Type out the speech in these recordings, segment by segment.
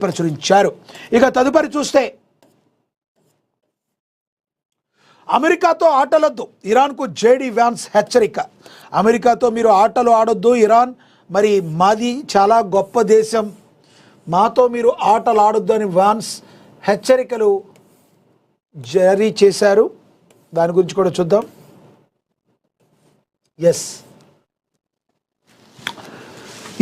ప్రచురించారు. ఇక తదుపరి చూస్తే, అమెరికాతో ఆటలొద్దు, ఇరాన్కు జేడీ వ్యాన్స్ హెచ్చరిక. అమెరికాతో మీరు ఆటలు ఆడొద్దు, ఇరాన్ మరి మాది చాలా గొప్ప దేశం, మాతో మీరు ఆటలు ఆడొద్దు అని వ్యాన్స్ హెచ్చరికలు జారీ చేశారు. దాని గురించి కూడా చూద్దాం.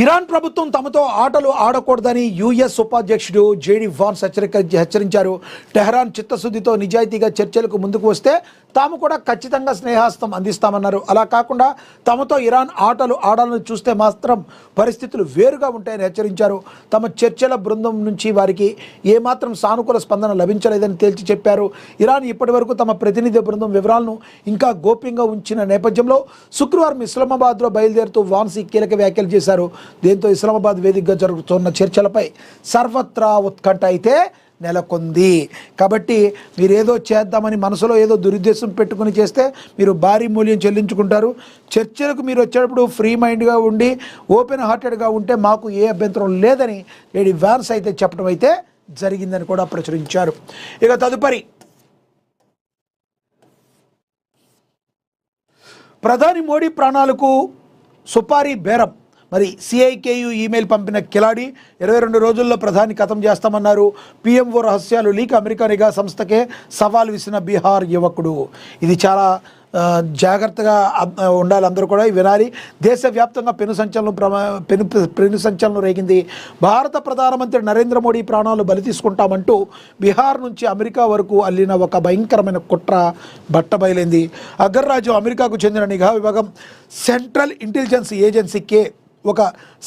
ఇరాన్ ప్రభుత్వం తమతో ఆటలు ఆడకూడదని యుఎస్ ఉపాధ్యక్షుడు జేడీ వ్యాన్స్ హెచ్చరించారు. టెహ్రాన్ చిత్తశుద్ధితో నిజాయితీగా చర్చలకు ముందుకు వస్తే తాము కూడా ఖచ్చితంగా స్నేహాస్తం అందిస్తామన్నారు. అలా కాకుండా తమతో ఇరాన్ ఆటలు ఆడాలని చూస్తే మాత్రం పరిస్థితులు వేరుగా ఉంటాయని హెచ్చరించారు. తమ చర్చల బృందం నుంచి వారికి ఏమాత్రం సానుకూల స్పందన లభించలేదని తేల్చి చెప్పారు. ఇరాన్ ఇప్పటి వరకు తమ ప్రతినిధి బృందం వివరాలను ఇంకా గోప్యంగా ఉంచిన నేపథ్యంలో శుక్రవారం ఇస్లామాబాద్లో బయలుదేరుతూ వ్యాన్స్ కీలక వ్యాఖ్యలు చేశారు. దీంతో ఇస్లామాబాద్ వేదికగా జరుగుతున్న చర్చలపై సర్వత్రా ఉత్కంఠ అయితే నెలకొంది. కాబట్టి మీరు ఏదో చేద్దామని మనసులో ఏదో దురుద్దేశం పెట్టుకుని చేస్తే మీరు భారీ మూల్యం చెల్లించుకుంటారు. చర్చలకు మీరు వచ్చేటప్పుడు ఫ్రీ మైండ్గా ఉండి ఓపెన్ హార్టెడ్గా ఉంటే మాకు ఏ అభ్యంతరం లేదని లేడీ వ్యాన్స్ అయితే చెప్పడం అయితే జరిగిందని కూడా ప్రచురించారు. ఇక తదుపరి, ప్రధాని మోడీ ప్రాణాలకు సుపారీ బేరం. మరి సిఐకేయు ఈమెయిల్ పంపిన కిలాడి 22 రోజుల్లో ప్రధాని ఖతం చేస్తామన్నారు. పిఎంఓ రహస్యాలు లీక్, అమెరికా నిఘా సంస్థకే సవాల్ విసిన బీహార్ యువకుడు. ఇది చాలా జాగ్రత్తగా ఉండాలి, అందరూ కూడా వినాలి. దేశవ్యాప్తంగా పెను సంచలనం రేగింది. భారత ప్రధానమంత్రి నరేంద్ర మోడీ ప్రాణాలు బలి తీసుకుంటామంటూ బీహార్ నుంచి అమెరికా వరకు అల్లిన ఒక భయంకరమైన కుట్ర బట్టబయలైంది. అగర్రాజు అమెరికాకు చెందిన నిఘా విభాగం సెంట్రల్ ఇంటెలిజెన్స్ ఏజెన్సీకే ఒక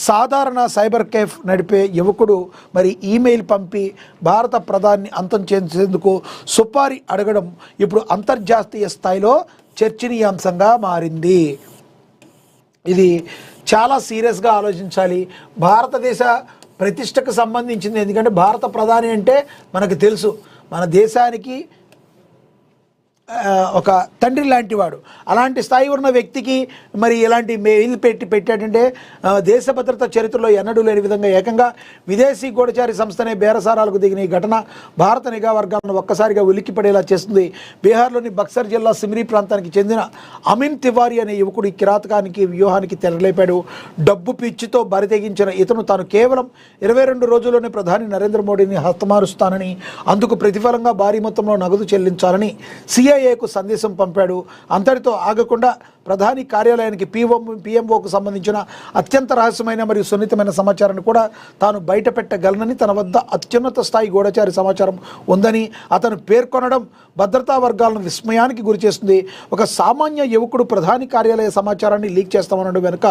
సాధారణ సైబర్ కేఫ్ నడిపే యువకుడు మరి ఈమెయిల్ పంపి భారత ప్రధాని అంతం చేసేందుకు సుపారీ అడగడం ఇప్పుడు అంతర్జాతీయ స్థాయిలో చర్చనీయాంశంగా మారింది. ఇది చాలా సీరియస్గా ఆలోచించాలి. భారతదేశ ప్రతిష్టకు సంబంధించింది. ఎందుకంటే భారత ప్రధాని అంటే మనకు తెలుసు, మన దేశానికి ఒక తండ్రి లాంటి వాడు. అలాంటి స్థాయి ఉన్న వ్యక్తికి మరి ఇలాంటి మెయిల్ పెట్టాడంటే దేశ భద్రత చరిత్రలో ఎన్నడూ లేని విధంగా ఏకంగా విదేశీ గూఢచారి సంస్థనే బేరసారాలకు దిగిన ఈ ఘటన భారత నిఘా వర్గాలను ఒక్కసారిగా ఉలిక్కిపడేలా చేస్తుంది. బీహార్లోని బక్సర్ జిల్లా సిమ్రీ ప్రాంతానికి చెందిన అమిన్ తివారీ అనే యువకుడు ఈ కిరాతకానికి వ్యూహానికి తెరలేపాడు. డబ్బు పిచ్చితో బరితెగించిన ఇతను తాను కేవలం 22 రోజుల్లోనే ప్రధాని నరేంద్ర మోడీని హస్తమారుస్తానని, అందుకు ప్రతిఫలంగా భారీ మొత్తంలో నగదు చెల్లించాలని సిఐఏకు సందేశం పంపాడు. అంతటితో ఆగకుండా ప్రధాని కార్యాలయానికి పిఎంఓకు సంబంధించిన అత్యంత రహస్యమైన మరియు సున్నితమైన సమాచారాన్ని కూడా తాను బయట పెట్టగలనని, తన వద్ద అత్యున్నత స్థాయి గూఢచారి సమాచారం ఉందని అతను పేర్కొనడం భద్రతా వర్గాలను విస్మయానికి గురిచేస్తుంది. ఒక సామాన్య యువకుడు ప్రధాని కార్యాలయ సమాచారాన్ని లీక్ చేస్తామనడం వెనుక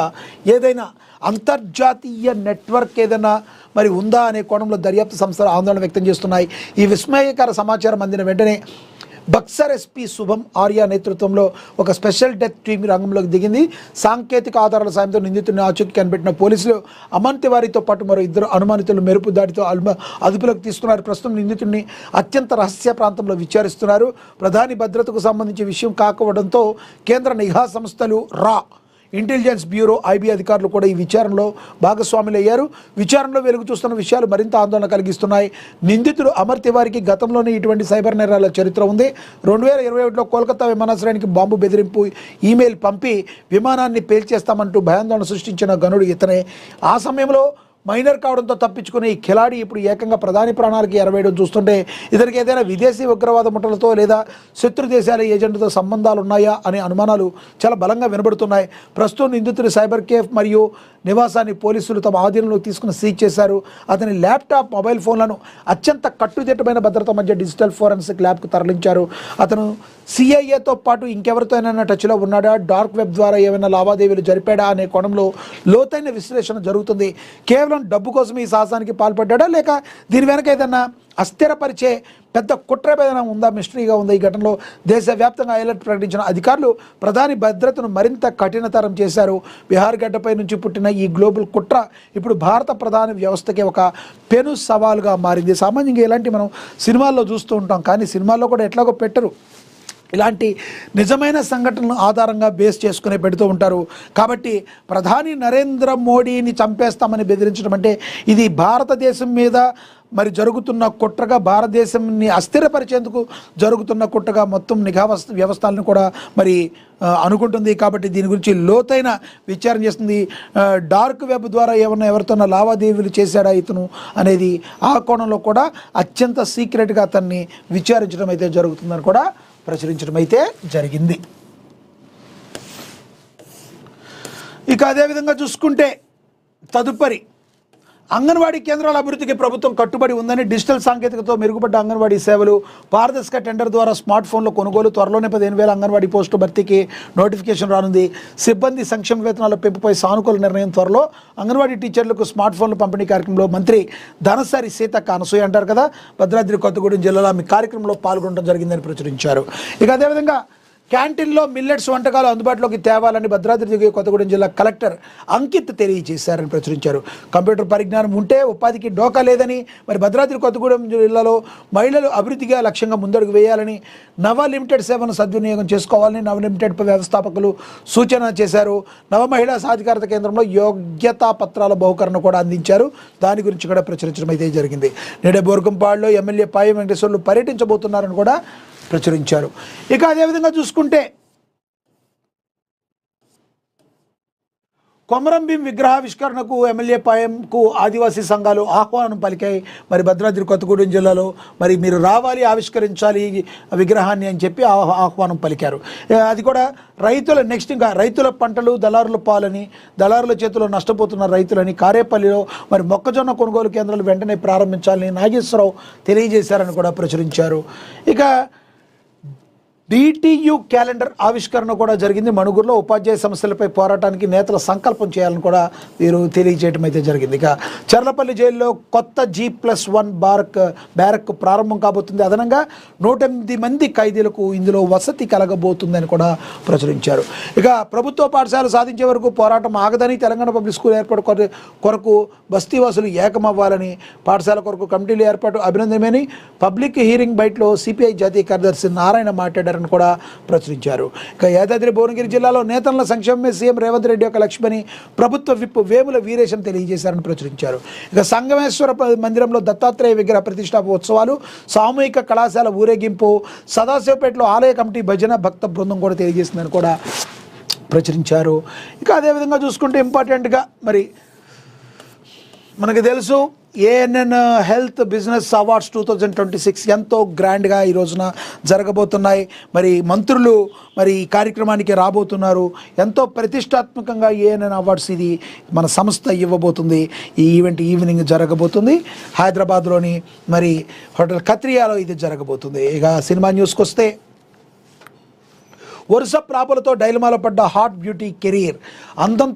ఏదైనా అంతర్జాతీయ నెట్వర్క్ ఏదైనా మరి ఉందా అనే కోణంలో దర్యాప్తు సంస్థలు ఆందోళన వ్యక్తం చేస్తున్నాయి. ఈ విస్మయకర సమాచారం అందిన వెంటనే బక్సర్ ఎస్పీ శుభం ఆర్య నేతృత్వంలో ఒక స్పెషల్ డెత్ టీం రంగంలోకి దిగింది. సాంకేతిక ఆధారాల సాయంతో నిందితుడిని ఆచూకీ కనిపెట్టిన పోలీసులు అమన్ తివారీతో పాటు మరో 2 అనుమానితులు మెరుపు దాడితో అదుపులోకి తీసుకున్నారు. ప్రస్తుతం నిందితుడిని అత్యంత రహస్య ప్రాంతంలో విచారిస్తున్నారు. ప్రధాని భద్రతకు సంబంధించి విషయం కాకపోవడంతో కేంద్ర నిఘా సంస్థలు ఇంటెలిజెన్స్ బ్యూరో ఐబీ అధికారులు కూడా ఈ విచారణలో భాగస్వాములయ్యారు. విచారణలో వెలుగు చూస్తున్న విషయాలు మరింత ఆందోళన కలిగిస్తున్నాయి. నిందితుడు అమర్ తివారీకి గతంలోనే ఇటువంటి సైబర్ నేరాల చరిత్ర ఉంది. 2021లో కోల్కతా విమానాశ్రయానికి బాంబు బెదిరింపు ఈమెయిల్ పంపి విమానాన్ని పేల్చేస్తామంటూ భయాందోళన సృష్టించిన గనుడు ఇతనే. ఆ సమయంలో మైనర్ కావడంతో తప్పించుకునే ఈ ఖిలాడి ఇప్పుడు ఏకంగా ప్రధాని ప్రాణాలకి ఎరవేయడం చూస్తుంటే ఇతనికి ఏదైనా విదేశీ ఉగ్రవాద ముఠలతో లేదా శత్రు దేశాల ఏజెంట్తో సంబంధాలు ఉన్నాయా అనే అనుమానాలు చాలా బలంగా వినబడుతున్నాయి. ప్రస్తుతం నిందితుడి సైబర్ కేఫ్ మరియు నివాసాన్ని పోలీసులు తమ ఆధీనంలో తీసుకుని సీజ్ చేశారు. అతని ల్యాప్టాప్, మొబైల్ ఫోన్లను అత్యంత కట్టుదిట్టమైన భద్రత మధ్య డిజిటల్ ఫోరెన్సిక్ ల్యాబ్కు తరలించారు. అతను సిఐఏతో పాటు ఇంకెవరితో అయినా టచ్లో ఉన్నాడా, డార్క్ వెబ్ ద్వారా ఏమైనా లావాదేవీలు జరిపాడా అనే కోణంలో లోతైన విశ్లేషణ జరుగుతుంది. కేవలం డబ్బు కోసం ఈ సాహసానికి పాల్పడ్డా లేక దీని వెనక ఏదన్నా అస్థిరపరిచే పెద్ద కుట్ర ఏదైనా ఉందా, మిస్టరీగా ఉందా. ఈ ఘటనలో దేశవ్యాప్తంగా అలర్ట్ ప్రకటించిన అధికారులు ప్రధాని భద్రతను మరింత కఠినతరం చేశారు. బీహార్ గడ్డపై నుంచి పుట్టిన ఈ గ్లోబల్ కుట్ర ఇప్పుడు భారత ప్రధాని వ్యవస్థకి ఒక పెను సవాలుగా మారింది. సామాన్యంగా ఇలాంటి మనం సినిమాల్లో చూస్తూ ఉంటాం, కానీ సినిమాల్లో కూడా ఎట్లాగో పెట్టరు. ఇలాంటి నిజమైన సంఘటనలను ఆధారంగా బేస్ చేసుకుని పెడుతూ ఉంటారు. కాబట్టి ప్రధాని నరేంద్ర మోడీని చంపేస్తామని బెదిరించడం అంటే ఇది భారతదేశం మీద మరి జరుగుతున్న కుట్రగా, భారతదేశాన్ని అస్థిరపరిచేందుకు జరుగుతున్న కుట్రగా మొత్తం నిఘా వ్యవస్థలను కూడా మరి అనుకుంటుంది. కాబట్టి దీని గురించి లోతైన విచారణ చేస్తుంది. డార్క్ వెబ్ ద్వారా ఏమన్నా ఎవరితోన్నా లావాదేవీలు చేశాడా ఇతను అనేది ఆ కోణంలో కూడా అత్యంత సీక్రెట్గా అతన్ని విచారించడం అయితే జరుగుతుందని కూడా ప్రచురించడం అయితే జరిగింది. ఇక అదేవిధంగా చూసుకుంటే తదుపరి అంగన్వాడీ కేంద్రాల అభివృద్ధికి ప్రభుత్వం కట్టుబడి ఉందని, డిజిటల్ సాంకేతికతతో మెరుగుపడ్డ అంగన్వాడీ సేవలు, పారదర్శక టెండర్ ద్వారా స్మార్ట్ ఫోన్ల కొనుగోలు, త్వరలోనే 15,000 అంగన్వాడీ పోస్టు భర్తీకి నోటిఫికేషన్ రానుంది. సిబ్బంది సంక్షేమ వేతనాల పెంపుపై సానుకూల నిర్ణయం త్వరలో. అంగన్వాడీ టీచర్లకు స్మార్ట్ ఫోన్ల పంపిణీ కార్యక్రమంలో మంత్రి ధనసరి సీతక్క అనసూయ అంటారు కదా, భద్రాద్రి కొత్తగూడెం జిల్లాలో మీ కార్యక్రమంలో పాల్గొనడం జరిగిందని ప్రచురించారు. ఇక అదేవిధంగా క్యాంటీన్లో మిల్లెట్స్ వంటకాలు అందుబాటులోకి తేవాలని భద్రాద్రి కొత్తగూడెం జిల్లా కలెక్టర్ అంకిత్ తెలియజేశారని ప్రచురించారు. కంప్యూటర్ పరిజ్ఞానం ఉంటే ఉపాధికి డోకా లేదని, మరి భద్రాద్రి కొత్తగూడెం జిల్లాలో మహిళలు అభివృద్ధిగా లక్ష్యంగా ముందడుగు వేయాలని, నవ లిమిటెడ్ సేవను సద్వినియోగం చేసుకోవాలని నవ లిమిటెడ్ వ్యవస్థాపకులు సూచన చేశారు. నవ మహిళా సాధికారత కేంద్రంలో యోగ్యతా పత్రాల బహుకరణ కూడా అందించారు. దాని గురించి కూడా ప్రచురించడం అయితే జరిగింది. నేడే బోర్గంపాడులో ఎమ్మెల్యే పాయం వెంకటేశ్వర్లు పర్యటించబోతున్నారని కూడా ప్రచురించారు. ఇక అదేవిధంగా చూసుకుంటే కొమరం భీం విగ్రహావిష్కరణకు ఎమ్మెల్యే పాయంకు ఆదివాసీ సంఘాలు ఆహ్వానం పలికాయి. మరి భద్రాద్రి కొత్తగూడెం జిల్లాలో మరి మీరు రావాలి, ఆవిష్కరించాలి విగ్రహాన్ని అని చెప్పి ఆహ్వానం పలికారు. అది కూడా ఇంకా రైతుల పంటలు దళారుల పాలని, దళారుల చేతిలో నష్టపోతున్న రైతులని, కారేపల్లిలో మరి మొక్కజొన్న కొనుగోలు కేంద్రాలు వెంటనే ప్రారంభించాలని నాగేశ్వరరావు తెలియజేశారని కూడా ప్రచురించారు. ఇక డిటియు క్యాలెండర్ ఆవిష్కరణ కూడా జరిగింది. మణుగూరులో ఉపాధ్యాయ సమస్యలపై పోరాటానికి నేతల సంకల్పం చేయాలని కూడా వీరు తెలియజేయడం అయితే జరిగింది. ఇక చర్లపల్లి జైల్లో కొత్త G+1 బ్యారక్ ప్రారంభం కాబోతుంది. అదనంగా 108 మంది ఖైదీలకు ఇందులో వసతి కలగబోతుందని కూడా ప్రచురించారు. ఇక ప్రభుత్వ పాఠశాల సాధించే వరకు పోరాటం ఆగదని, తెలంగాణ పబ్లిక్ స్కూల్ ఏర్పాటు కొరకు బస్తీవాసులు ఏకమవ్వాలని, పాఠశాల కొరకు కమిటీలు ఏర్పాటు అభినందనమని పబ్లిక్ హీరింగ్ బయటలో సిపిఐ జాతీయ కార్యదర్శి నారాయణ మాట్లాడారు కూడా ప్రచురించారు. ఇక యాదాద్రి భువనగిరి జిల్లాలో నేతల సంక్షేమమే సీఎం రేవంత్ రెడ్డి యొక్క లక్ష్యమని ప్రభుత్వ విప్ వేముల వీరేశం తెలియజేశారని ప్రచురించారు. ఇక సంగమేశ్వర మందిరంలో దత్తాత్రేయ విగ్రహ ప్రతిష్టాపన ఉత్సవాలు, సామూహిక కళాశాల ఊరేగింపు, సదాశివపేటలో ఆలయ కమిటీ భజన భక్త బృందం కూడా తెలియజేసిందని కూడా ప్రచురించారు. ఇక అదేవిధంగా చూసుకుంటే ఇంపార్టెంట్గా మరి మనకు తెలుసు ఏఎన్ఎన్ హెల్త్ బిజినెస్ అవార్డ్స్ 2026 ఎంతో గ్రాండ్గా ఈ రోజున జరగబోతున్నాయి. మరి మంత్రులు మరి ఈ కార్యక్రమానికి రాబోతున్నారు. ఎంతో ప్రతిష్టాత్మకంగా ఏఎన్ఎన్ అవార్డ్స్ ఇది మన సంస్థ ఇవ్వబోతుంది. ఈ ఈవెంట్ ఈవినింగ్ జరగబోతుంది హైదరాబాద్లోని మరి హోటల్ ఖత్రియాలో ఇది జరగబోతుంది. ఇక సినిమా న్యూస్కి వస్తే వరుస ప్రాపులతో డైలమాలో పడ్డ హాట్ బ్యూటీ కెరీర్, అందం